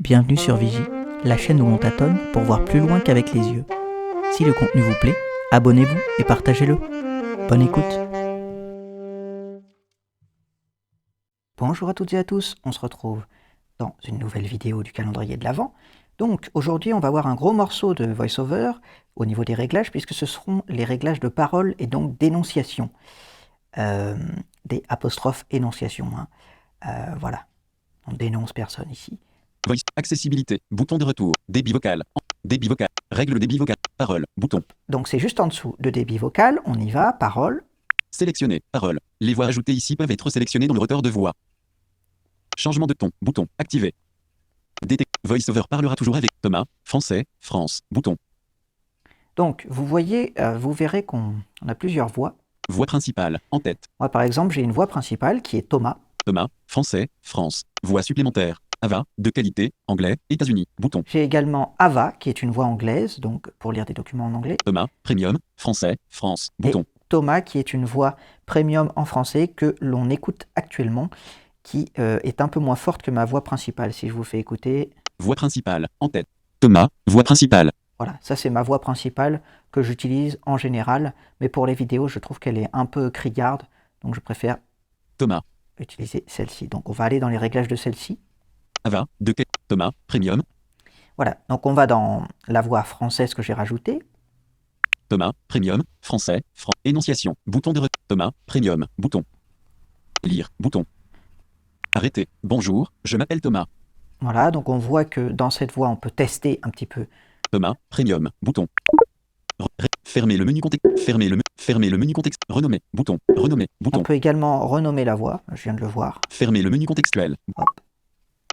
Bienvenue sur Vigie, la chaîne où on tâtonne pour voir plus loin qu'avec les yeux. Si le contenu vous plaît, abonnez-vous et partagez-le. Bonne écoute. Bonjour à toutes et à tous, on se retrouve dans une nouvelle vidéo du calendrier de l'Avent. Donc aujourd'hui on va voir un gros morceau de voice-over au niveau des réglages, puisque ce seront les réglages de parole et donc d'énonciation. Des apostrophes énonciation. Voilà, on dénonce personne ici. Voice, accessibilité, bouton de retour, débit vocal, règle débit vocal, parole, bouton. Donc c'est juste en dessous de débit vocal, on y va, parole. Sélectionner, parole. Les voix ajoutées ici peuvent être sélectionnées dans le rotor de voix. Changement de ton, bouton, activé. VoiceOver parlera toujours avec Thomas, français, France, bouton. Donc vous voyez, vous verrez qu'on a plusieurs voix. Voix principale, en tête. Moi par exemple j'ai une voix principale qui est Thomas. Thomas, français, France. Voix supplémentaire. Ava, de qualité, anglais, États-Unis, bouton. J'ai également Ava, qui est une voix anglaise, donc pour lire des documents en anglais. Thomas, premium, français, France, bouton. Et Thomas, qui est une voix premium en français que l'on écoute actuellement, qui est un peu moins forte que ma voix principale. Si je vous fais écouter... Voix principale, en tête. Thomas, voix principale. Voilà, ça c'est ma voix principale que j'utilise en général, mais pour les vidéos, je trouve qu'elle est un peu criarde, donc je préfère Thomas. Utiliser celle-ci. Donc on va aller dans les réglages de celle-ci. Ava, de Thomas, premium. Voilà, donc on va dans la voix française que j'ai rajoutée. Thomas, premium, français, énonciation, bouton de Thomas, premium, bouton. Lire, bouton. Arrêter, bonjour, je m'appelle Thomas. Voilà, donc on voit que dans cette voix, on peut tester un petit peu. Thomas, premium, bouton. Fermer le menu contexte, fermer le menu contexte, renommer, bouton, renommer, bouton. On peut également renommer la voix, je viens de le voir. Fermer le menu contextuel. Hop.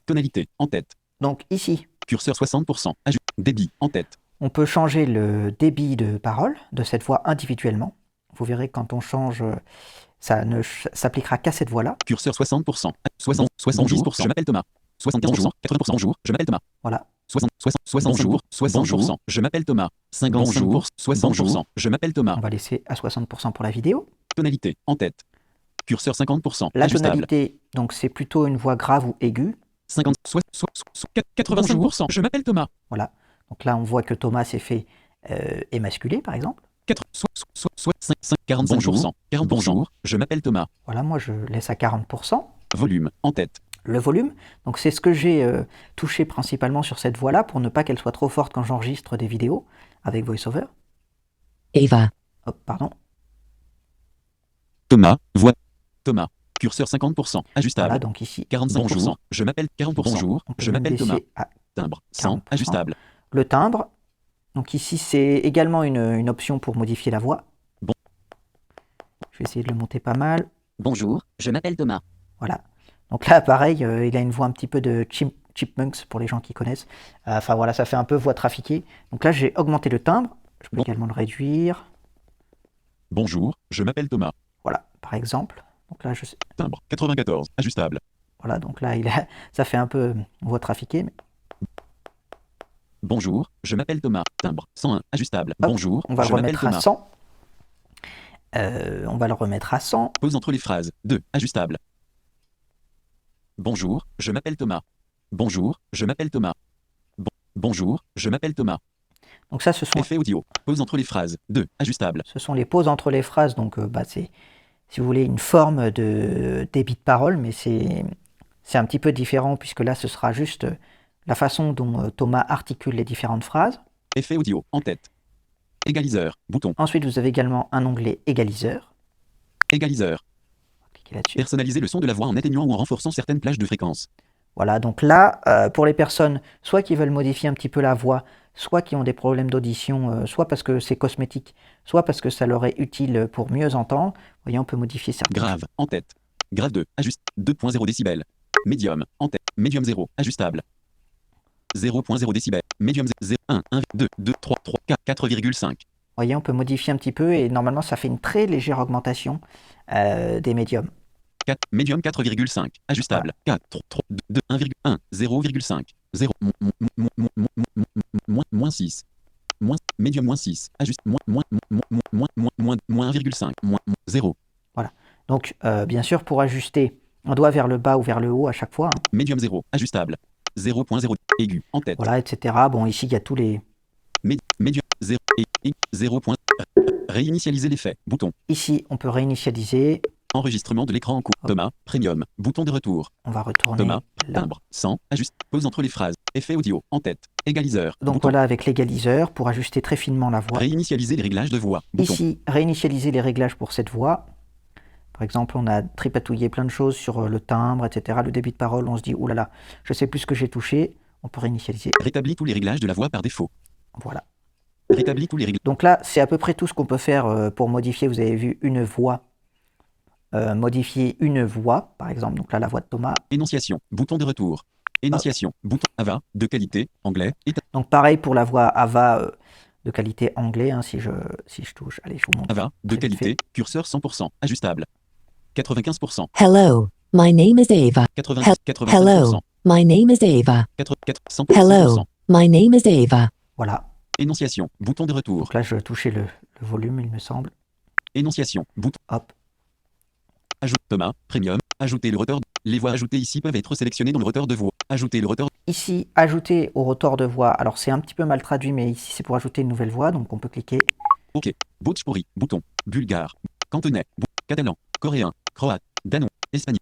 Tonalité, en tête. Donc ici. Curseur 60%, débit, en tête. On peut changer le débit de parole de cette voix individuellement. Vous verrez quand on change, ça ne s'appliquera qu'à cette voix-là. Curseur 60%, 70%, je m'appelle Thomas. 75%, 80%, bonjour, je m'appelle Thomas. Voilà. 60%, je m'appelle Thomas. 50%, 60%, je m'appelle Thomas. On va laisser à 60% pour la vidéo. Tonalité, en tête. Curseur 50%, la ajustable. Tonalité, donc c'est plutôt une voix grave ou aiguë. 85%, je m'appelle Thomas. Voilà. Donc là, on voit que Thomas s'est fait émasculer, par exemple. 45%, 40%, bonjour, je m'appelle Thomas. Voilà, moi je laisse à 40%. Volume, en tête. Le volume, donc c'est ce que j'ai touché principalement sur cette voix-là pour ne pas qu'elle soit trop forte quand j'enregistre des vidéos avec VoiceOver. Eva. Hop, pardon. Thomas, voix. Thomas, curseur 50%, ajustable. Voilà, donc ici. 45%, bonjour, je m'appelle 40%, bonjour, je m'appelle Thomas. Timbre, 100, ajustable. Le timbre, donc ici c'est également une option pour modifier la voix. Bon. Je vais essayer de le monter pas mal. Bonjour, je m'appelle Thomas. Voilà. Donc là, pareil, il a une voix un petit peu de Chipmunks pour les gens qui connaissent. Enfin voilà, ça fait un peu voix trafiquée. Donc là, j'ai augmenté le timbre. Je peux également le réduire. Bonjour, je m'appelle Thomas. Voilà, par exemple. Donc là, je sais... Timbre, 94, ajustable. Voilà, donc là, ça fait un peu voix trafiquée. Mais... Bonjour, je m'appelle Thomas. Timbre, 101, ajustable. Hop, bonjour, on va je le m'appelle remettre à Thomas. 100. On va le remettre à 100. Pause entre les phrases, 2, ajustable. Bonjour, je m'appelle Thomas. Bonjour, je m'appelle Thomas. Bonjour, je m'appelle Thomas. Donc ça, ce sont... Effet audio, pause entre les phrases, 2, ajustable. Ce sont les pauses entre les phrases, donc c'est, si vous voulez, une forme de débit de parole, mais c'est un petit peu différent, puisque là, ce sera juste la façon dont Thomas articule les différentes phrases. Effet audio, en tête. Égaliseur, bouton. Ensuite, vous avez également un onglet égaliseur. Égaliseur. Cliquez là-dessus. Personnaliser le son de la voix en atténuant ou en renforçant certaines plages de fréquence. Voilà, donc là, pour les personnes, soit qui veulent modifier un petit peu la voix, soit qui ont des problèmes d'audition, soit parce que c'est cosmétique, soit parce que ça leur est utile pour mieux entendre, vous voyez, on peut modifier certaines Grave, en tête. Grave 2, ajuste, 2.0 décibels. Médium, en tête. Médium 0, ajustable. 0.0 décibels. Médium 0, 1, 1, 2, 2, 3, 3, 4, 4,5. Vous voyez, on peut modifier un petit peu et normalement, ça fait une très légère augmentation des médiums. 4, médium 4,5, ajustable. 4, 3, 2, 1,1, 0,5, 0, moins 6. Médium moins 6, ajuste, moins 1,5, moins 0. Voilà. Donc, bien sûr, pour ajuster, on doit vers le bas ou vers le haut à chaque fois. Médium 0, ajustable. 0.0, Aigu, en tête. voilà, etc. Bon, ici, il y a tous les... Média, 0, et 0 point. Réinitialiser l'effet, bouton. Ici, on peut réinitialiser. Enregistrement de l'écran en cours. Hop. Thomas, premium, bouton de retour. On va retourner Thomas, là. timbre, 100, ajuste, pause entre les phrases. Effet audio, en tête. Égaliseur, Donc bouton. voilà, avec l'égaliseur, pour ajuster très finement la voix. Réinitialiser les réglages de voix, bouton. Ici, réinitialiser les réglages pour cette voix. Par exemple, on a tripatouillé plein de choses sur le timbre, etc. Le débit de parole, on se dit, oulala, je sais plus ce que j'ai touché. On peut réinitialiser. Rétablir tous les réglages de la voix par défaut. Voilà. Rétablir tous les réglages. Donc là, c'est à peu près tout ce qu'on peut faire pour modifier. Vous avez vu une voix. Modifier une voix, par exemple. Donc là, la voix de Thomas. Énonciation, bouton de retour. Énonciation, bouton AVA, de qualité, anglais, Donc pareil pour la voix AVA de qualité anglais, hein, si je touche. Allez, je vous montre. AVA, de Très vite qualité, curseur 100%, ajustable. 95%, Hello, my name is Ava. 90, 85%, Hello, my name is Ava. 100%, Hello, my name is Ava. Voilà. Énonciation, bouton de retour. Donc là, je touchais le volume, il me semble. Énonciation, bouton. Hop. Ajoute Thomas, premium, ajouter le rotor. Les voix ajoutées ici peuvent être sélectionnées dans le rotor de voix. Ajouter le rotor. Ici, ajouter au rotor de voix. Alors, c'est un petit peu mal traduit, mais ici, c'est pour ajouter une nouvelle voix. Donc, on peut cliquer. OK. Bhojpuri, bouton. Bulgare, cantonais, catalan, coréen, croate, danois, espagnol,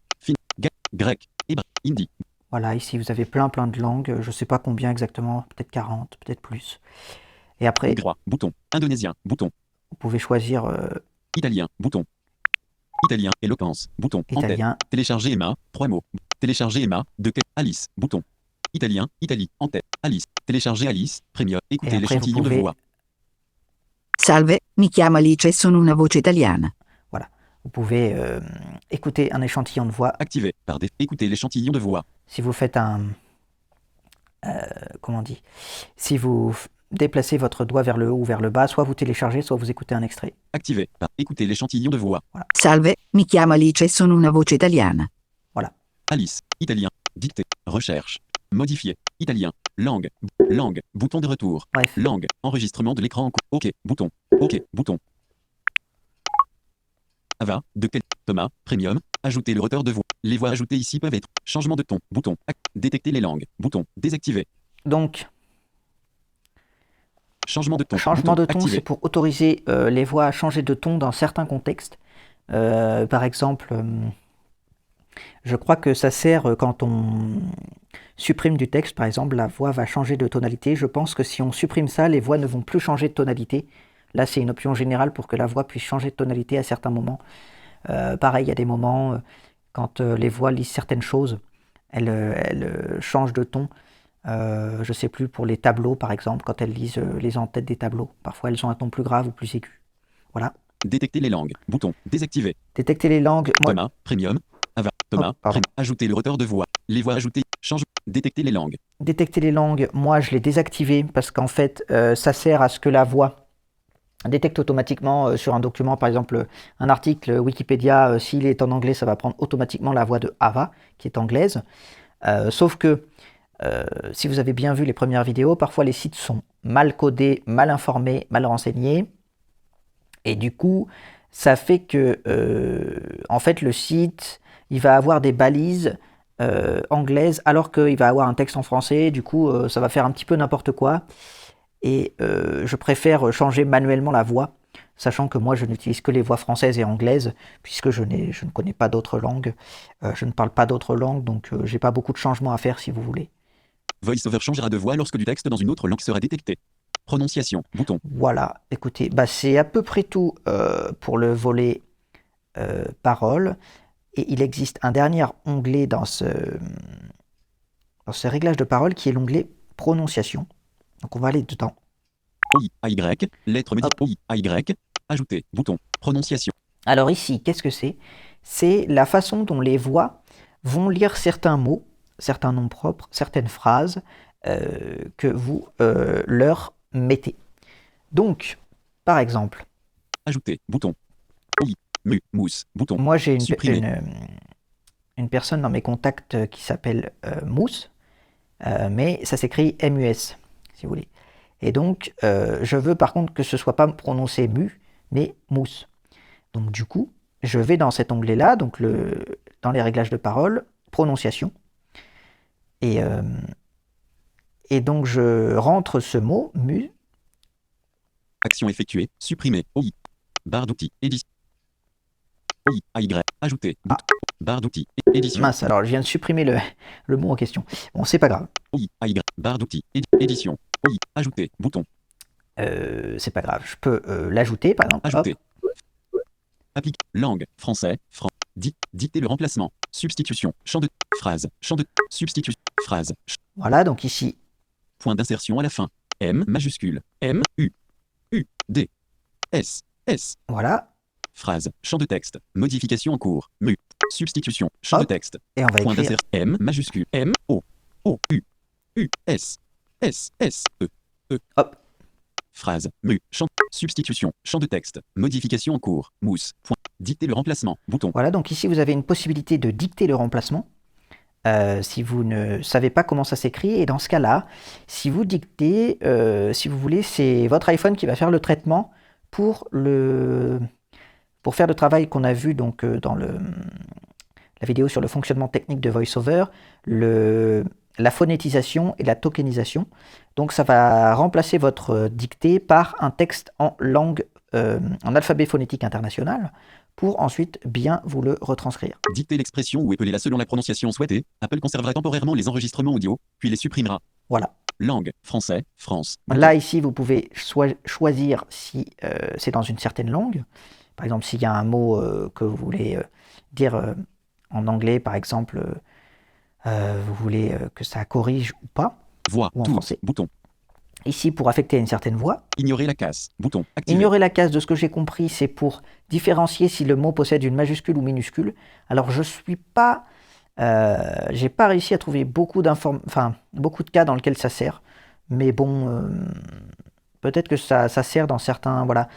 grec, hébreu, hindi. Voilà, ici, vous avez plein de langues. Je ne sais pas combien exactement. Peut-être 40, peut-être plus. Et après, Hongrois, bouton. Indonésien, bouton. vous pouvez choisir Italien, bouton. Italien, éloquence, bouton. En tête. italien. Télécharger Emma, 3 mots. Télécharger Emma, Alice, bouton. Italien, Italie, en tête. Alice. Télécharger Alice, premium. Écoutez après, l'échantillon vous de pouvez- voix. Salve, mi chiamo Alice e sono una voce italiana. Vous pouvez écouter un échantillon de voix. Activé. Par défaut. Écoutez l'échantillon de voix. Si vous faites un... comment on dit? Si vous déplacez votre doigt vers le haut ou vers le bas, soit vous téléchargez, soit vous écoutez un extrait. Activé. Par écoutez l'échantillon de voix. Salve, mi chiamo Alice e sono una voce italiana. Alice. Italien. Dictée. Recherche. Modifier. Italien. Langue. Langue. Bouton de retour. Bref. Langue. Enregistrement de l'écran en cours. OK. Bouton. OK. Bouton. Ava. De quel. Thomas. Premium. Ajouter le rotor de voix. Les voix ajoutées ici peuvent être. Changement de ton. Bouton. Détecter les langues. Bouton. Désactiver. Donc, Changement de ton. changement Bouton. de ton, Activé. c'est pour autoriser les voix à changer de ton dans certains contextes. Par exemple, je crois que ça sert quand on supprime du texte, par exemple, la voix va changer de tonalité. Je pense que si on supprime ça, les voix ne vont plus changer de tonalité. Là, c'est une option générale pour que la voix puisse changer de tonalité à certains moments. Pareil, il y a des moments, quand les voix lisent certaines choses, elles changent de ton. Je ne sais plus, pour les tableaux, par exemple, quand elles lisent les en-têtes des tableaux. Parfois, elles ont un ton plus grave ou plus aigu. Voilà. Détecter les langues. Bouton. Désactiver. Détecter les langues. Moi, Thomas. Premium. Ava. Thomas. Oh, pardon. Ajouter le rotor de voix. Les voix ajoutées. Change. Détecter les langues. détecter les langues, moi, je l'ai désactivé parce qu'en fait, ça sert à ce que la voix détecte automatiquement sur un document, par exemple, un article Wikipédia, s'il est en anglais, ça va prendre automatiquement la voix de Ava, qui est anglaise. Sauf que, si vous avez bien vu les premières vidéos, parfois les sites sont mal codés, mal informés, mal renseignés. Et du coup, ça fait que, en fait, le site, il va avoir des balises anglaises, alors qu'il va avoir un texte en français. Du coup, ça va faire un petit peu n'importe quoi. Et je préfère changer manuellement la voix, sachant que moi, je n'utilise que les voix françaises et anglaises, puisque je ne connais pas d'autres langues. Je ne parle pas d'autres langues, donc j'ai pas beaucoup de changements à faire, si vous voulez. VoiceOver changera de voix lorsque du texte dans une autre langue sera détecté. Prononciation. Bouton. Voilà, écoutez, bah, c'est à peu près tout pour le volet parole. Et il existe un dernier onglet dans ce réglage de parole qui est l'onglet prononciation. Donc on va aller dedans. OI-AY. Lettre médiane. OI-AY. Ajouter. Bouton. Prononciation. Alors ici, qu'est-ce que c'est? C'est la façon dont les voix vont lire certains mots, certains noms propres, certaines phrases que vous leur mettez. Donc, par exemple, Ajouter. Bouton. OI. Mousse. Bouton. moi j'ai Supprimer. une personne dans mes contacts qui s'appelle Mousse, mais ça s'écrit MUS, si vous voulez. Et donc, je veux par contre que ce soit pas prononcé mu, mais mousse. Donc du coup, je vais dans cet onglet-là, donc dans les réglages de parole, prononciation. Et Et donc je rentre ce mot, mu, Action effectuée. Supprimer. OI. Barre d'outils. Édition. OI. AY. Ajouter. Bouton. Barre d'outils. Édition. mince, alors je viens de supprimer le mot en question. Bon, c'est pas grave. OI. AY. Barre d'outils. Édition. OI. Ajouter. Bouton. C'est pas grave, je peux l'ajouter par exemple. Hop. Ajouter. Applique. Langue. Français. Dicter le remplacement. Substitution. Champ de phrase. Champ de substitution. Phrase. Voilà, donc ici, Point d'insertion à la fin. M majuscule. M U U D S S. voilà, Phrase. Champ de texte. Modification en cours. Mu. Substitution. Champ de Hop. texte. et on va Point écrire. d'insertion. M majuscule. M O O U U S S S E. Hop. Phrase. Mu. Champ. Substitution. Champ de texte. Modification en cours. Mousse. Point. Dicter le remplacement. Bouton. Voilà, donc ici vous avez une possibilité de dicter le remplacement. Si vous ne savez pas comment ça s'écrit, et dans ce cas-là, si vous dictez, si vous voulez, c'est votre iPhone qui va faire le traitement pour faire le travail qu'on a vu donc dans la vidéo sur le fonctionnement technique de VoiceOver, la phonétisation et la tokenisation. Donc ça va remplacer votre dictée par un texte en langue, en alphabet phonétique international, pour ensuite bien vous le retranscrire. Dicter l'expression ou épeler-la selon la prononciation souhaitée. Apple conservera temporairement les enregistrements audio, puis les supprimera. Voilà. Langue. Français. France. Là, ici, vous pouvez choisir si c'est dans une certaine langue. Par exemple, s'il y a un mot que vous voulez dire en anglais, par exemple, vous voulez que ça corrige ou pas, Voix. ou en Tour. français. Bouton. Ici, pour affecter à une certaine voix. Ignorer la casse. Bouton. Activer. Ignorer la case, de ce que j'ai compris, c'est pour différencier si le mot possède une majuscule ou minuscule. Alors, je suis pas... j'ai pas réussi à trouver beaucoup de cas dans lesquels ça sert. Mais bon, peut-être que ça sert dans certains, voilà,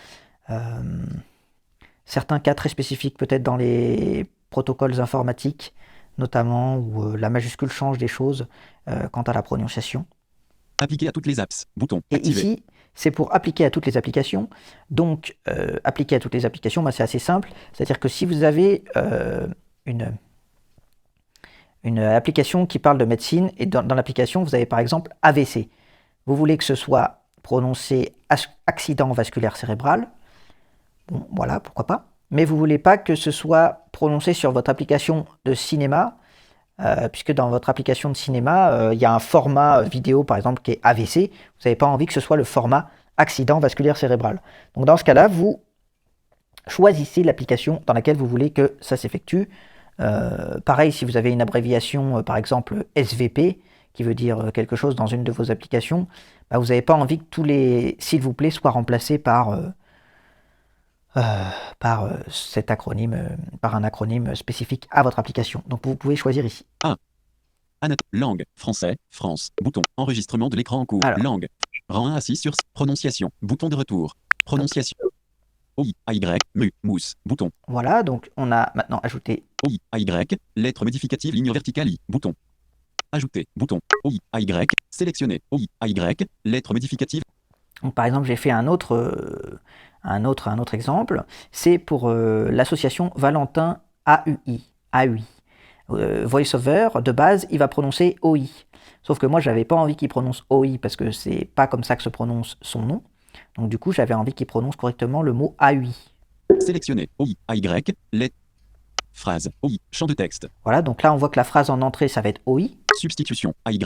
certains cas très spécifiques, peut-être dans les protocoles informatiques, notamment, où la majuscule change des choses quant à la prononciation. Appliquer à toutes les apps. Bouton. Et Activer. ici, c'est pour appliquer à toutes les applications. Donc, appliquer à toutes les applications, c'est assez simple. C'est-à-dire que si vous avez une application qui parle de médecine, et dans l'application, vous avez par exemple AVC. Vous voulez que ce soit prononcé accident vasculaire cérébral. Bon, voilà, pourquoi pas. Mais vous ne voulez pas que ce soit prononcé sur votre application de cinéma, puisque dans votre application de cinéma, il y a un format vidéo, par exemple, qui est AVC. Vous n'avez pas envie que ce soit le format accident vasculaire cérébral. Donc dans ce cas-là, vous choisissez l'application dans laquelle vous voulez que ça s'effectue. Pareil, si vous avez une abréviation, par exemple SVP, qui veut dire quelque chose dans une de vos applications, bah, vous n'avez pas envie que tous les s'il vous plaît soient remplacés par cet acronyme, par un acronyme spécifique à votre application. Donc vous pouvez choisir ici. Langue. Français. France. Bouton. Enregistrement de l'écran en cours. Alors. Langue. Rang 1 assis sur prononciation. Bouton de retour. Prononciation. OI. AY. Mu. Mousse. Bouton. Voilà, donc on a maintenant ajouté. OI. AY. Lettre modificative ligne verticale I. Bouton. Ajouter. Bouton. OI. AY. Sélectionner. OI. AY. Lettre modificative. Donc, par exemple, j'ai fait un autre exemple. C'est pour l'association Valentin AUI. VoiceOver, de base, il va prononcer OI. Sauf que moi, j'avais pas envie qu'il prononce OI parce que c'est pas comme ça que se prononce son nom. Donc du coup, j'avais envie qu'il prononce correctement le mot AUI. Sélectionner. OI. AY. Lettre. Phrase. OI. Champ de texte. Voilà, donc là, on voit que la phrase en entrée, ça va être OI. Substitution. AY.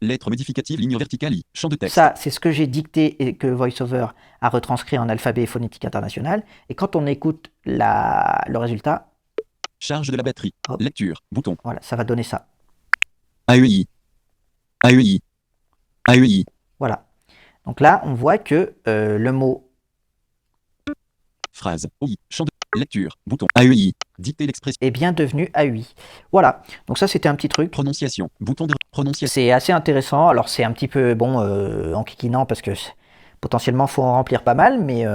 Lettre modificative ligne verticale I. Champ de texte. Ça, c'est ce que j'ai dicté et que VoiceOver a retranscrit en alphabet phonétique international. Et quand on écoute le résultat, Charge de la batterie. Hop. Lecture. Bouton. voilà, ça va donner ça. AEI. AEI. AEI. Voilà. Donc là, on voit que le mot Phrase. OI. Champ de lecture. Bouton. AEI. Dicter l'expression. est bien devenu AUI. Voilà. Donc ça, c'était un petit truc. Prononciation. Bouton de prononciation. C'est assez intéressant. Alors, c'est un petit peu, bon, enquiquinant parce que potentiellement, il faut en remplir pas mal. Mais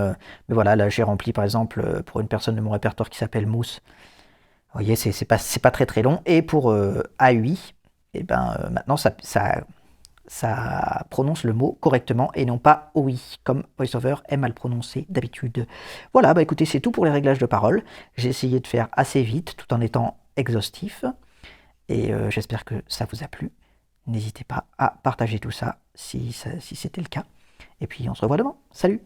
voilà, là, j'ai rempli, par exemple, pour une personne de mon répertoire qui s'appelle Mousse. Vous voyez, c'est pas très très long. Et pour AUI, eh ben, maintenant, ça prononce le mot correctement et non pas OI, comme VoiceOver aime à le prononcer d'habitude. Voilà, bah écoutez, c'est tout pour les réglages de parole. J'ai essayé de faire assez vite tout en étant exhaustif. Et j'espère que ça vous a plu. N'hésitez pas à partager tout ça si c'était le cas. Et puis on se revoit demain. Salut!